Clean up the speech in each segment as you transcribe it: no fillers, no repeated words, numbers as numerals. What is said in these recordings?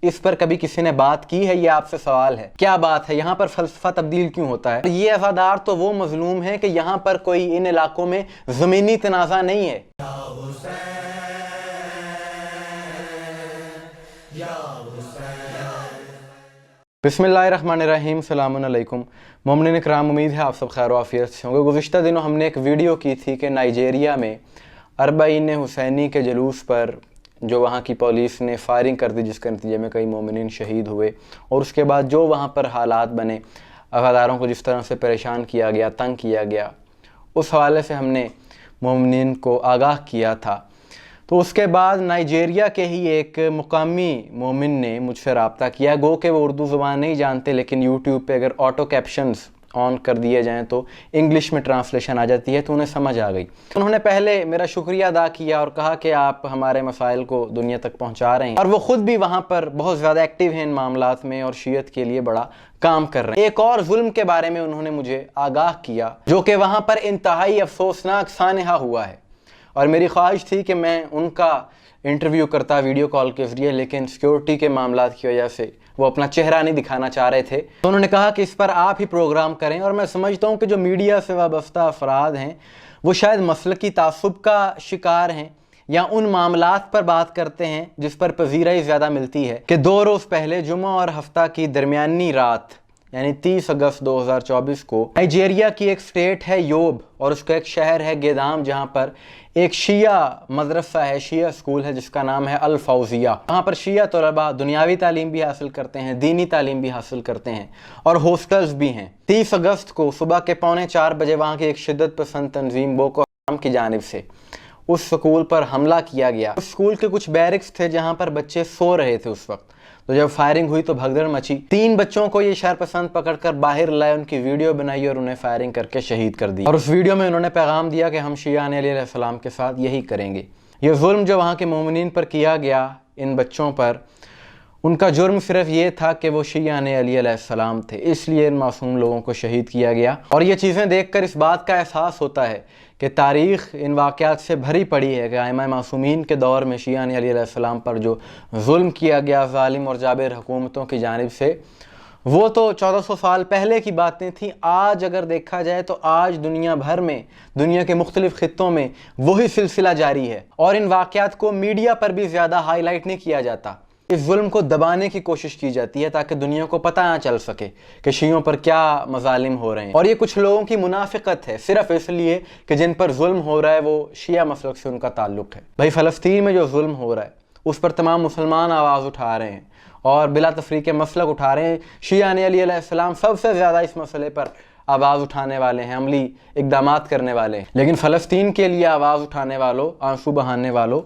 اس پر کبھی کسی نے بات کی ہے؟ یہ آپ سے سوال ہے۔ کیا بات ہے، یہاں پر فلسفہ تبدیل کیوں ہوتا ہے؟ یہ عزادار تو وہ مظلوم ہیں کہ یہاں پر کوئی ان علاقوں میں زمینی تنازع نہیں ہے۔ بسم اللہ الرحمن الرحیم، السلام علیکم مومنین اکرام، امید ہے آپ سب خیر و عافیت سے ہوں گے۔ گزشتہ دنوں ہم نے ایک ویڈیو کی تھی کہ نائجیریا میں اربعین حسینی کے جلوس پر جو وہاں کی پولیس نے فائرنگ کر دی، جس کے نتیجے میں کئی مومنین شہید ہوئے، اور اس کے بعد جو وہاں پر حالات بنے، عزاداروں کو جس طرح سے پریشان کیا گیا، تنگ کیا گیا، اس حوالے سے ہم نے مومنین کو آگاہ کیا تھا۔ تو اس کے بعد نائجیریا کے ہی ایک مقامی مومن نے مجھ سے رابطہ کیا، گو کہ وہ اردو زبان نہیں جانتے، لیکن یوٹیوب پہ اگر آٹو کیپشنز آن کر دیے جائیں تو انگلش میں ٹرانسلیشن آ جاتی ہے، تو انہیں سمجھ آ گئی۔ انہوں نے پہلے میرا شکریہ ادا کیا اور کہا کہ آپ ہمارے مسائل کو دنیا تک پہنچا رہے ہیں، اور وہ خود بھی وہاں پر بہت زیادہ ایکٹیو ہیں ان معاملات میں، اور شیعت کے لیے بڑا کام کر رہے ہیں۔ ایک اور ظلم کے بارے میں انہوں نے مجھے آگاہ کیا، جو کہ وہاں پر انتہائی افسوسناک سانحہ ہوا ہے، اور میری خواہش تھی کہ میں ان کا انٹرویو کرتا ویڈیو کال کے ذریعے، لیکن سیکیورٹی کے معاملات کی وجہ سے وہ اپنا چہرہ نہیں دکھانا چاہ رہے تھے۔ تو انہوں نے کہا کہ اس پر آپ ہی پروگرام کریں، اور میں سمجھتا ہوں کہ جو میڈیا سے وابستہ افراد ہیں وہ شاید مسلکی تعصب کا شکار ہیں، یا ان معاملات پر بات کرتے ہیں جس پر پذیرائی زیادہ ملتی ہے۔ کہ 2 روز پہلے جمعہ اور ہفتہ کی درمیانی رات، یعنی 30 اگست 2024 کو نائجیریا کی ایک سٹیٹ ہے یوب، اور اس کا ایک شہر ہے گیدام، جہاں پر ایک شیعہ مدرسہ ہے، شیعہ اسکول ہے، جس کا نام ہے الفوزیہ۔ وہاں پر شیعہ طلباء دنیاوی تعلیم بھی حاصل کرتے ہیں، دینی تعلیم بھی حاصل کرتے ہیں، اور ہاسٹلز بھی ہیں۔ 30 اگست کو صبح کے 3:45 بجے وہاں کی ایک شدت پسند تنظیم بوکو حرام کی جانب سے اس سکول پر حملہ کیا گیا۔ اس سکول کے کچھ بیرکس تھے جہاں پر بچے سو رہے تھے اس وقت، تو جب فائرنگ ہوئی تو بھگدڑ مچی۔ 3 بچوں کو یہ شرپسند پکڑ کر باہر لائے، ان کی ویڈیو بنائی اور انہیں فائرنگ کر کے شہید کر دی، اور اس ویڈیو میں انہوں نے پیغام دیا کہ ہم شیعہ علیہ السلام کے ساتھ یہی کریں گے۔ یہ ظلم جو وہاں کے مومنین پر کیا گیا، ان بچوں پر، ان کا جرم صرف یہ تھا کہ وہ شیعہ علیہ السلام تھے، اس لیے ان معصوم لوگوں کو شہید کیا گیا۔ اور یہ چیزیں دیکھ کر اس بات کا احساس ہوتا ہے کہ تاریخ ان واقعات سے بھری پڑی ہے، کہ ائمہ معصومین کے دور میں شیعہ علیہ السلام پر جو ظلم کیا گیا ظالم اور جابر حکومتوں کی جانب سے، وہ تو 1400 سال پہلے کی باتیں تھیں۔ آج اگر دیکھا جائے تو آج دنیا بھر میں، دنیا کے مختلف خطوں میں وہی سلسلہ جاری ہے، اور ان واقعات کو میڈیا پر بھی زیادہ ہائی لائٹ نہیں کیا جاتا۔ اس ظلم کو دبانے کی کوشش کی جاتی ہے تاکہ دنیا کو پتہ نہ چل سکے کہ شیعوں پر کیا مظالم ہو رہے ہیں، اور یہ کچھ لوگوں کی منافقت ہے، صرف اس لیے کہ جن پر ظلم ہو رہا ہے وہ شیعہ مسلک سے ان کا تعلق ہے۔ بھائی فلسطین میں جو ظلم ہو رہا ہے اس پر تمام مسلمان آواز اٹھا رہے ہیں، اور بلا تفریق مسلک اٹھا رہے ہیں۔ شیعہ علیہ السلام سب سے زیادہ اس مسئلے پر آواز اٹھانے والے ہیں، عملی اقدامات کرنے والے ہیں، لیکن فلسطین کے لیے آواز اٹھانے والوں، آنسو بہانے والوں،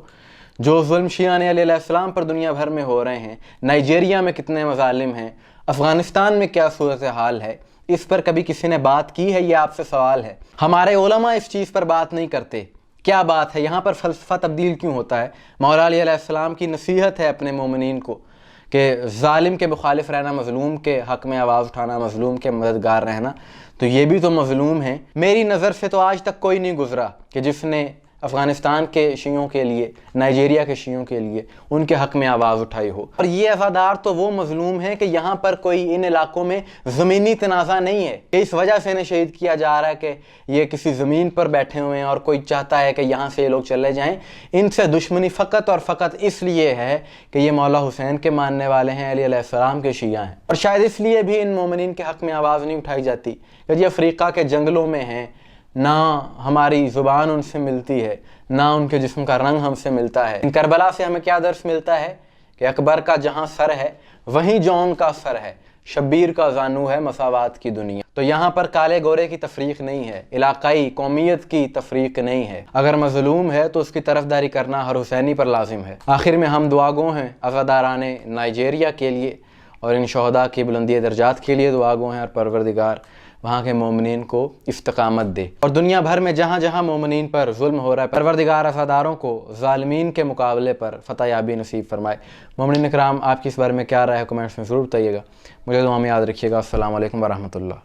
جو ظلم شیعہ علیہ السلام پر دنیا بھر میں ہو رہے ہیں، نائجیریا میں کتنے مظالم ہیں، افغانستان میں کیا صورتحال ہے، اس پر کبھی کسی نے بات کی ہے؟ یہ آپ سے سوال ہے۔ ہمارے علماء اس چیز پر بات نہیں کرتے۔ کیا بات ہے، یہاں پر فلسفہ تبدیل کیوں ہوتا ہے؟ مولا علی علیہ السلام کی نصیحت ہے اپنے مومنین کو کہ ظالم کے مخالف رہنا، مظلوم کے حق میں آواز اٹھانا، مظلوم کے مددگار رہنا، تو یہ بھی تو مظلوم ہیں۔ میری نظر سے تو آج تک کوئی نہیں گزرا کہ جس نے افغانستان کے شیعوں کے لیے، نائجیریا کے شیعوں کے لیے ان کے حق میں آواز اٹھائی ہو۔ اور یہ عزادار تو وہ مظلوم ہیں کہ یہاں پر کوئی ان علاقوں میں زمینی تنازع نہیں ہے، کہ اس وجہ سے انہیں شہید کیا جا رہا ہے کہ یہ کسی زمین پر بیٹھے ہوئے ہیں اور کوئی چاہتا ہے کہ یہاں سے یہ لوگ چلے جائیں۔ ان سے دشمنی فقط اور فقط اس لیے ہے کہ یہ مولا حسین کے ماننے والے ہیں، علی علیہ السلام کے شیعہ ہیں، اور شاید اس لیے بھی ان مومنین کے حق میں آواز نہیں اٹھائی جاتی کہ یہ افریقہ کے جنگلوں میں ہیں، نہ ہماری زبان ان سے ملتی ہے، نہ ان کے جسم کا رنگ ہم سے ملتا ہے۔ کربلا سے ہمیں کیا درس ملتا ہے کہ اکبر کا جہاں سر ہے وہیں جون کا سر ہے، شبیر کا زانو ہے مساوات کی دنیا۔ تو یہاں پر کالے گورے کی تفریق نہیں ہے، علاقائی قومیت کی تفریق نہیں ہے۔ اگر مظلوم ہے تو اس کی طرفداری کرنا ہر حسینی پر لازم ہے۔ آخر میں ہم دعا گو ہیں عزاداران نائجیریا کے لیے، اور ان شہداء کی بلندی درجات کے لیے دعا گو ہیں، اور پروردگار وہاں کے مومنین کو استقامت دے، اور دنیا بھر میں جہاں جہاں مومنین پر ظلم ہو رہا ہے پروردگار عزاداروں کو ظالمین کے مقابلے پر فتح یابی نصیب فرمائے۔ مومنین اکرام، آپ کی اس بارے میں کیا رائے ہے؟ کمنٹس میں ضرور بتائیے گا۔ مجھے دعا میں یاد رکھیے گا۔ السلام علیکم ورحمۃ اللہ۔